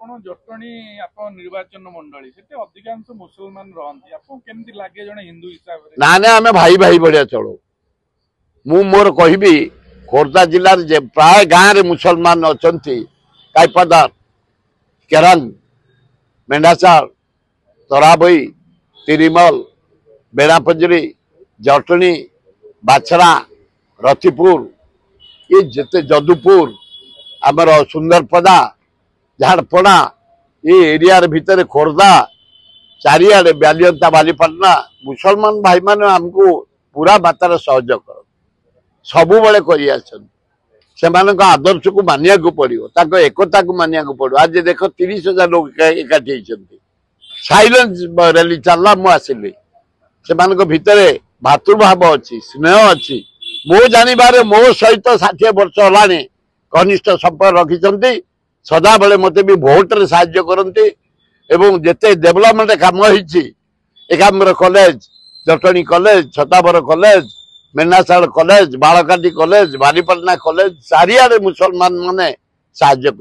ଆପଣ ଜଟଣୀ ଆପଣ ନିର୍ବାଚନ ମଣ୍ଡଳୀ ସେଠି ଅଧିକାଂଶ ମୁସଲମାନ ରହନ୍ତି, ଆପଣଙ୍କୁ କେମିତି ଲାଗେ ଜଣେ ହିନ୍ଦୁ ହିସାବରେ? ନା ନା ଆମେ ଭାଇ ଭାଇ ଭଳିଆ ଚଳୁ। ମୁଁ ମୋର କହିବି ଖୋର୍ଦ୍ଧା ଜିଲ୍ଲାରେ ଯେ ପ୍ରାୟ ଗାଁରେ ମୁସଲମାନ ଅଛନ୍ତି। କାଇପଦାର, କେରଙ୍ଗ, ମେଣ୍ଡାଚାଳ, ତରାବଇ, ତିରିମଲ, ବେଣାପଜରୀ, ଜଟଣୀ, ବାଛରା, ରତିପୁର, ये जेते जदुपुर आमर सुंदरपदा, झाड़पड़ा, ये एरिया भितर खोर्धा चारिआडे बालियंता बालीपाटना मुसलमान भाई माने हमको पूरा मात्रा सहयोग कर सबु बेले करी आछन। सेमानक आदर्श को मानिया को पड़ियो, ताको एकता को मानिया को पड़ियो। आज देख 30,000 लोग एकाठी होइछन्ती, साइलेंस रैली चलला, मु आसिली सेमानक भितरे भातृभाव अच्छी, स्नेह अच्छी। मो जानवर मो सहित 60 वर्ष होलानी घनिष्ठ संपर्क रखिछन्ती, सदा बेले मते भी भोट रे साहाय्य करन्ती एवं जेते डेवलपमेंट काम होईछि Ekamra college, Jatani college, Chhatabar college, Mendhasal college, Balakati college, Balipatna college चारिआडे मुसलमान माने साहाय्य